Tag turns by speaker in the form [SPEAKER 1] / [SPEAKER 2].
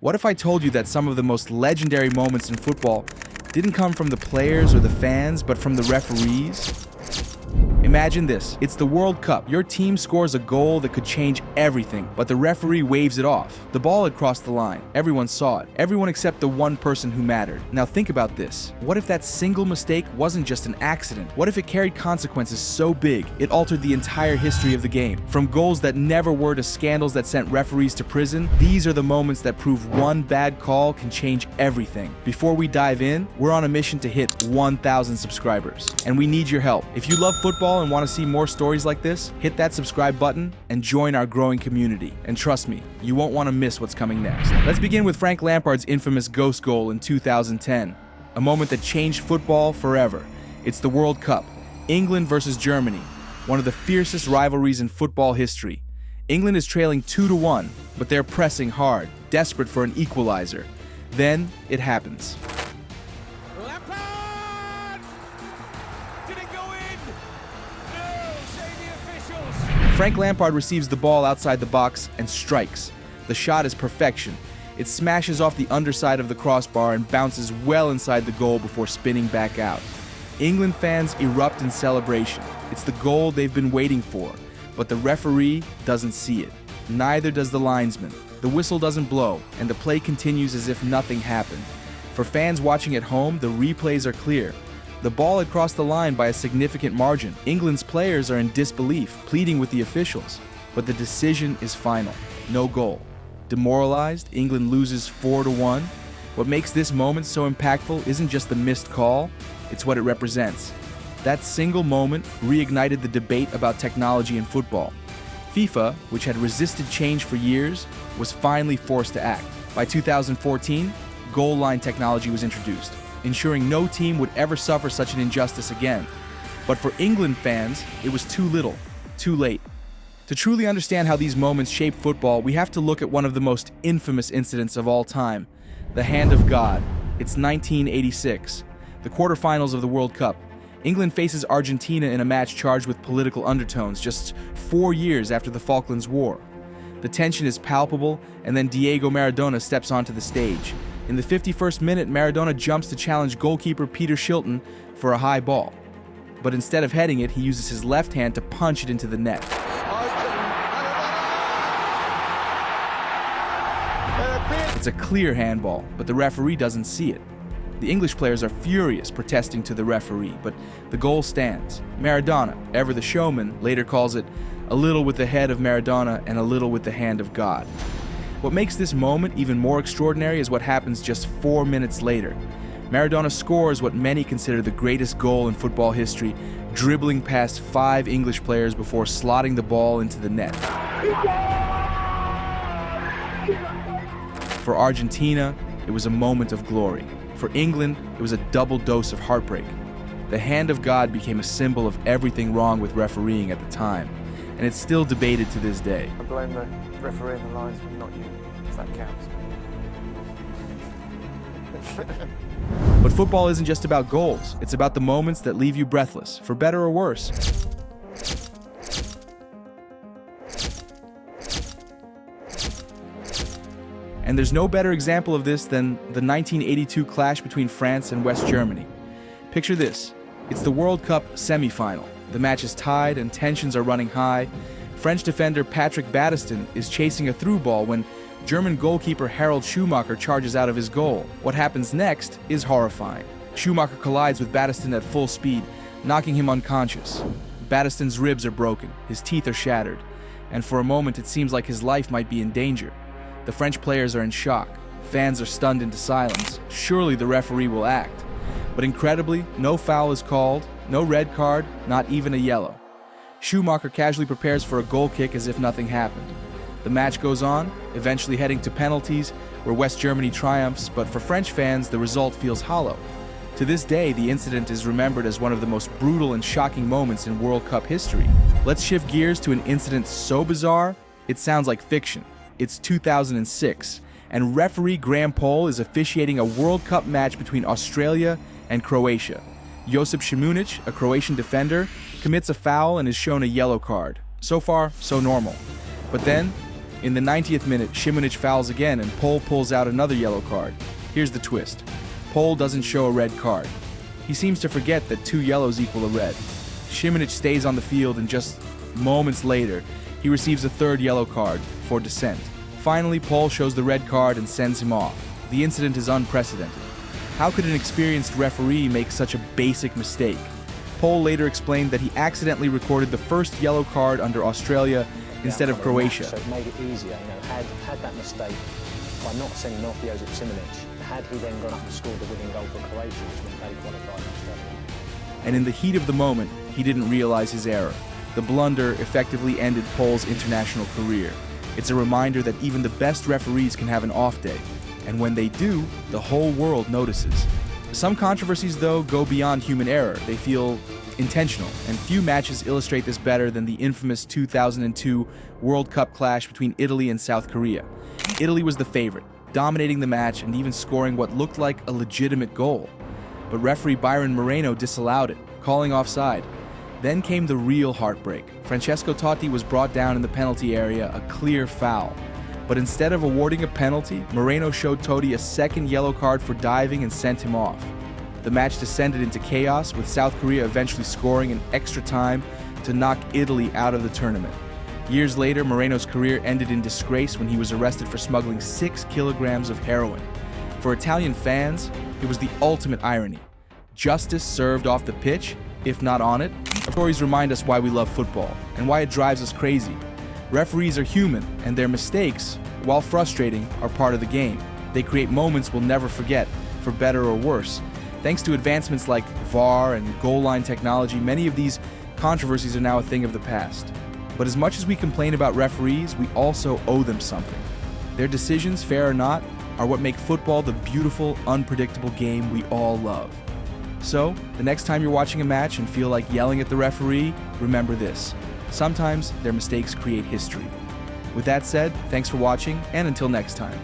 [SPEAKER 1] What if I told you that some of the most legendary moments in football didn't come from the players or the fans, but from the referees? Imagine this. It's the World Cup. Your team scores a goal that could change everything, but the referee waves it off. The ball had crossed the line. Everyone saw it. Everyone except the one person who mattered. Now think about this. What if that single mistake wasn't just an accident? What if it carried consequences so big it altered the entire history of the game? From goals that never were to scandals that sent referees to prison, these are the moments that prove one bad call can change everything. Before we dive in, we're on a mission to hit 1,000 subscribers, and we need your help. If you love football and want to see more stories like this, hit that subscribe button and join our growing community. And trust me, you won't want to miss what's coming next. Let's begin with Frank Lampard's infamous ghost goal in 2010, a moment that changed football forever. It's the World Cup, England versus Germany, one of the fiercest rivalries in football history. England is trailing 2-1, but they're pressing hard, desperate for an equalizer. Then it happens. Frank Lampard receives the ball outside the box and strikes. The shot is perfection. It smashes off the underside of the crossbar and bounces well inside the goal before spinning back out. England fans erupt in celebration. It's the goal they've been waiting for, but the referee doesn't see it. Neither does the linesman. The whistle doesn't blow, and the play continues as if nothing happened. For fans watching at home, the replays are clear. The ball had crossed the line by a significant margin. England's players are in disbelief, pleading with the officials. But the decision is final. No goal. Demoralized, England loses 4-1. What makes this moment so impactful isn't just the missed call, it's what it represents. That single moment reignited the debate about technology in football. FIFA, which had resisted change for years, was finally forced to act. By 2014, goal line technology was introduced, ensuring no team would ever suffer such an injustice again. But for England fans, it was too little, too late. To truly understand how these moments shape football, we have to look at one of the most infamous incidents of all time, the Hand of God. It's 1986, the quarterfinals of the World Cup. England faces Argentina in a match charged with political undertones just 4 years after the Falklands War. The tension is palpable, and then Diego Maradona steps onto the stage. In the 51st minute, Maradona jumps to challenge goalkeeper Peter Shilton for a high ball. But instead of heading it, he uses his left hand to punch it into the net. It's a clear handball, but the referee doesn't see it. The English players are furious, protesting to the referee, but the goal stands. Maradona, ever the showman, later calls it a little with the head of Maradona and a little with the hand of God. What makes this moment even more extraordinary is what happens just 4 minutes later. Maradona scores what many consider the greatest goal in football history, dribbling past 5 English players before slotting the ball into the net. For Argentina, it was a moment of glory. For England, it was a double dose of heartbreak. The hand of God became a symbol of everything wrong with refereeing at the time, and it's still debated to this day.
[SPEAKER 2] I blame the referee and the linesman, not you, if that counts.
[SPEAKER 1] But football isn't just about goals, it's about the moments that leave you breathless, for better or worse. And there's no better example of this than the 1982 clash between France and West Germany. Picture this. It's the World Cup semi-final. The match is tied and tensions are running high. French defender Patrick Battiston is chasing a through ball when German goalkeeper Harald Schumacher charges out of his goal. What happens next is horrifying. Schumacher collides with Battiston at full speed, knocking him unconscious. Battiston's ribs are broken, his teeth are shattered, and for a moment it seems like his life might be in danger. The French players are in shock. Fans are stunned into silence. Surely the referee will act. But incredibly, no foul is called, no red card, not even a yellow. Schumacher casually prepares for a goal kick as if nothing happened. The match goes on, eventually heading to penalties, where West Germany triumphs, but for French fans, the result feels hollow. To this day, the incident is remembered as one of the most brutal and shocking moments in World Cup history. Let's shift gears to an incident so bizarre, it sounds like fiction. It's 2006, and referee Graham Poll is officiating a World Cup match between Australia and Croatia. Josip Šimunić, a Croatian defender, commits a foul and is shown a yellow card. So far, so normal. But then, In the 90th minute, Šimunić fouls again and Pol pulls out another yellow card. Here's the twist. Pol doesn't show a red card. He seems to forget that 2 yellows equal a red. Šimunić stays on the field and just moments later, he receives a 3rd yellow card for dissent. Finally, Pol shows the red card and sends him off. The incident is unprecedented. How could an experienced referee make such a basic mistake? Pol later explained that he accidentally recorded the first yellow card under Australia instead of Croatia.
[SPEAKER 3] So it made it easier, had that mistake by not sending off Josip Šimunić, had he then gone up and scored the winning goal for Croatia, which meant they qualified in Australia.
[SPEAKER 1] And in the heat of the moment, he didn't realize his error. The blunder effectively ended Pol's international career. It's a reminder that even the best referees can have an off day, and when they do, the whole world notices. Some controversies, though, go beyond human error. They feel intentional, and few matches illustrate this better than the infamous 2002 World Cup clash between Italy and South Korea. Italy was the favorite, dominating the match and even scoring what looked like a legitimate goal. But referee Byron Moreno disallowed it, calling offside. Then came the real heartbreak. Francesco Totti was brought down in the penalty area, a clear foul. But instead of awarding a penalty, Moreno showed Totti a 2nd yellow card for diving and sent him off. The match descended into chaos, with South Korea eventually scoring in extra time to knock Italy out of the tournament. Years later, Moreno's career ended in disgrace when he was arrested for smuggling 6 kilograms of heroin. For Italian fans, it was the ultimate irony. Justice served off the pitch, if not on it. Stories remind us why we love football and why it drives us crazy. Referees are human, and their mistakes, while frustrating, are part of the game. They create moments we'll never forget, for better or worse. Thanks to advancements like VAR and goal line technology, many of these controversies are now a thing of the past. But as much as we complain about referees, we also owe them something. Their decisions, fair or not, are what make football the beautiful, unpredictable game we all love. So, the next time you're watching a match and feel like yelling at the referee, remember this. Sometimes their mistakes create history. With that said, thanks for watching, and until next time.